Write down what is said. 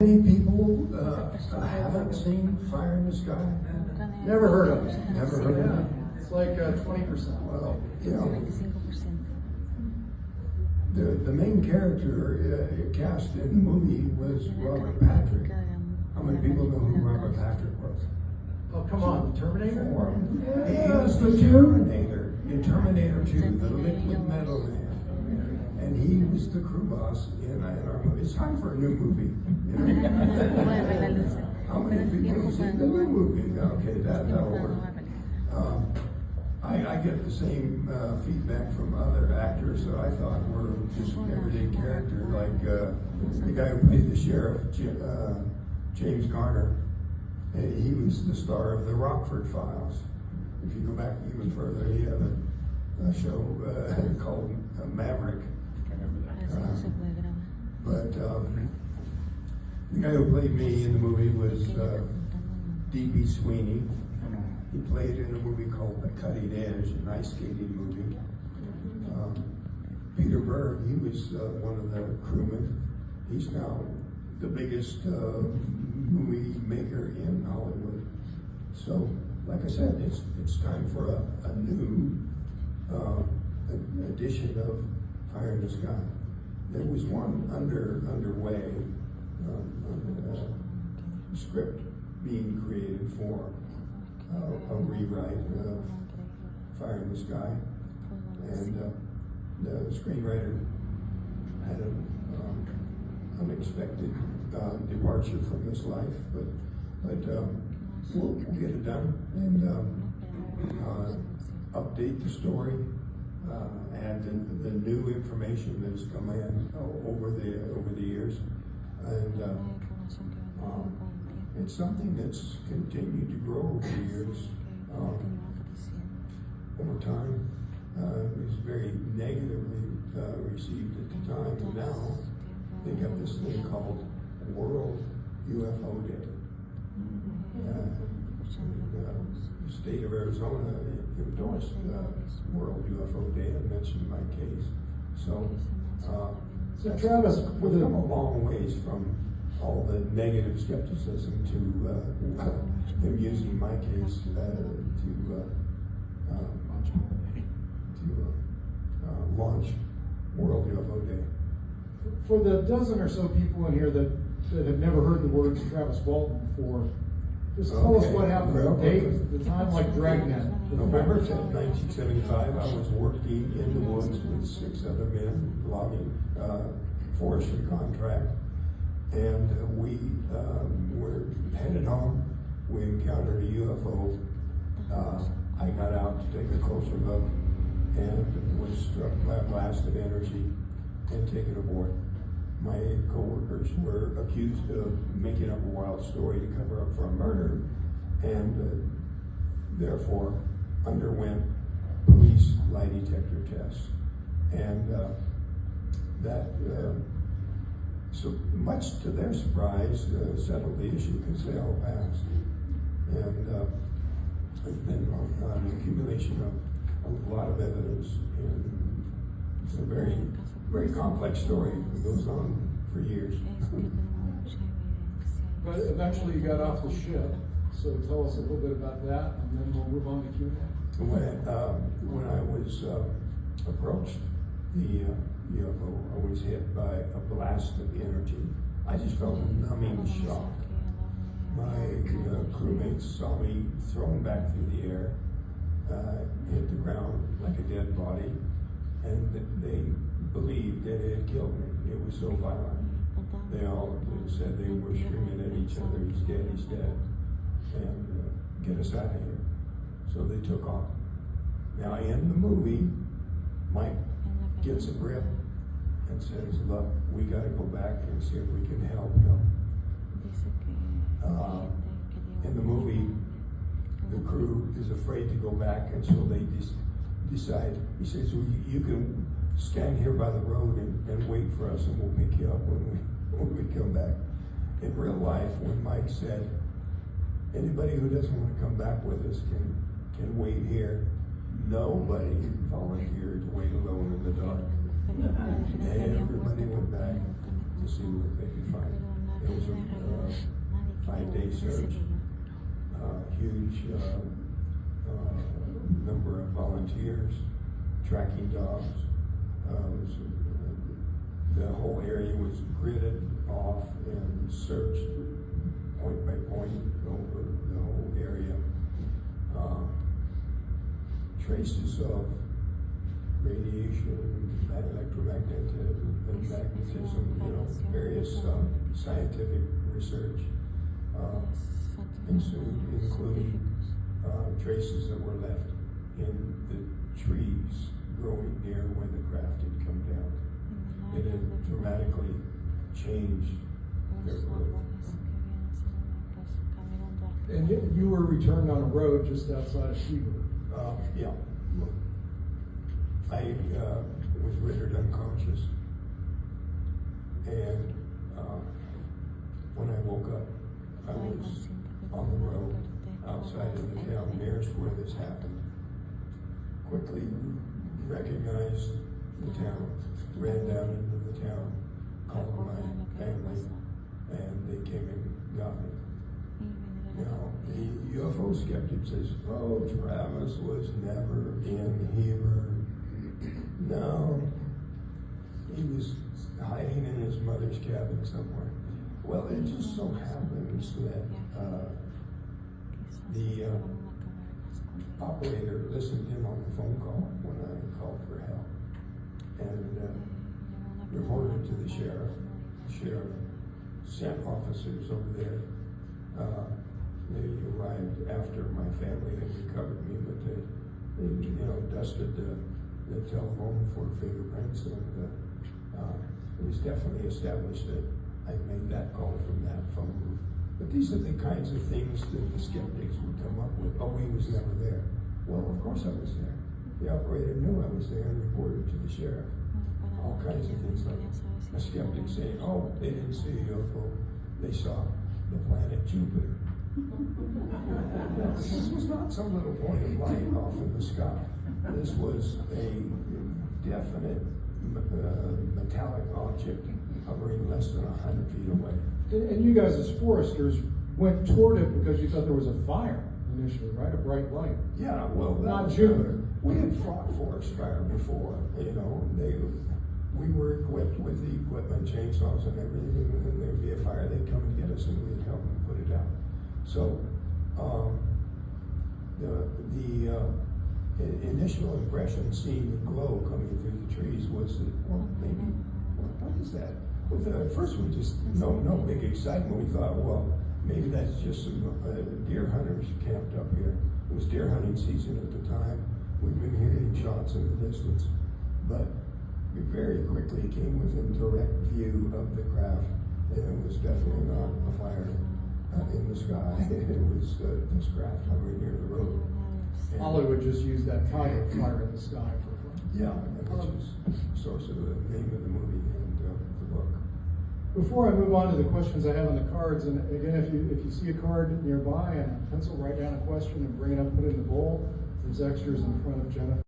Many people haven't seen Fire in the Sky. Never heard of it. Never heard of it. It's like 20%. Well, you know, the main character cast in the movie was Robert Patrick. How many people know who Robert Patrick was? Oh, come on, the Terminator? He was the Terminator in Terminator 2, the liquid metal man. And he was the crew boss in our movie. It's time for a new movie. You know? How many people have seen the new movie? Okay, that'll work. I get the same feedback from other actors that I thought were just everyday characters, like the guy who played the sheriff, James Garner. He was the star of the Rockford Files. If you go back even further, he had a show called Maverick. But the guy who played me in the movie was D.B. Sweeney. He played in a movie called The Cutting Edge, an ice skating movie. Peter Berg, he was one of the crewmen. He's now the biggest movie maker in Hollywood. So, like I said, it's time for a new edition of Fire in the Sky. There was one underway, script being created for a rewrite of Fire in the Sky, and the screenwriter had an unexpected departure from this life, but we'll get it done and update the story, add the new information that has come in over the years, and it's something that's continued to grow over the years. Over time, it was very negatively received at the time, and now they got this thing called World UFO Day. The state of Arizona endorsed World UFO Day and mentioned my case. So Travis, we've come a long ways from all the negative skepticism to him using my case to launch World UFO Day. for the dozen or so people in here that have never heard the words Travis Walton before, just tell us what happened the date, the time, like Dragnet. November 10th, 1975, I was working in the woods with 6 other men, logging forestry contract, and we were headed home. We encountered a UFO. I got out to take a closer look and was struck by a blast of energy and taken aboard. My co-workers were accused of making up a wild story to cover up for a murder, and therefore underwent police lie detector tests. And that, so much to their surprise, settled the issue because they all passed. And it's been an accumulation of a lot of evidence, and it's a very, very complex story that goes on for years. But eventually you got off the ship, so tell us a little bit about that, and then we'll move on to Q&A. When I was approached the UFO, I was hit by a blast of energy. I just felt a numbing shock. My crewmates saw me thrown back through the air, hit the ground like a dead body, and they believed that it had killed me. It was so violent. They all said they were screaming at each other, "He's dead, he's dead," and get us out of here. So they took off. Now in the movie, Mike gets a grip and says, "Look, we got to go back and see if we can help him." In the movie, the crew is afraid to go back, and so they decide. He says, "Well, you can stand here by the road and wait for us, and we'll pick you up when we come back." In real life, when Mike said, "Anybody who doesn't want to come back with us can wait here," nobody volunteered to wait alone in the dark. Everybody went back to see what they could find. It was 5-day search, huge number of volunteers, tracking dogs. The whole area was gridded off and searched point by point over the whole area. Traces of radiation, magnetism, various scientific research ensued, including traces that were left in the trees growing near where the craft had come down. It had dramatically changed their growth. And you were returned on a road just outside of Heber. Yeah. I was rendered unconscious, and when I woke up, I was on the road outside of the town nearest where this happened. Quickly recognized the town, ran down into the town, called my family, and they came and got me. Now, the UFO skeptic says, oh, Travis was never in Heber. No, he was hiding in his mother's cabin somewhere. Well, it just so happens that the operator listened in on the phone call when I called for help and reported to the sheriff. The sheriff sent officers over there. They arrived after my family had recovered me, but they dusted the telephone for fingerprints, and it was definitely established that I made that call from that phone booth. But these are the kinds of things that the skeptics would come up with. Oh, he was never there. Well, of course I was there. The operator knew I was there and reported to the sheriff. All kinds of things, like a skeptic saying, oh, they didn't see a UFO, they saw the planet Jupiter. This was not some little point of light off in the sky. This was a definite metallic object hovering less than 100 feet away. And you guys as foresters went toward it because you thought there was a fire initially, right? A bright light. Yeah, well, not Jupiter. We had fought forest fire before, we were equipped with the equipment, chainsaws and everything, and then there'd be a fire, they'd come and get us and we'd help them put it out. So, the initial impression, seeing the glow coming through the trees, was that, well, maybe, what is that? Well, at first we just, no big excitement. We thought, well, maybe that's just some deer hunters camped up here. It was deer hunting season at the time. We've been hearing shots in the distance, but we very quickly came within direct view of the craft, and it was definitely not a fire in the sky. It was this craft hovering near the road. And Hollywood just used that title, Fire in the Sky, for fun. Yeah, which is the source of the name of the movie and the book. Before I move on to the questions I have on the cards, and again, if you see a card nearby and a pencil, write down a question and bring it up, put it in the bowl. There's extras in front of Jennifer.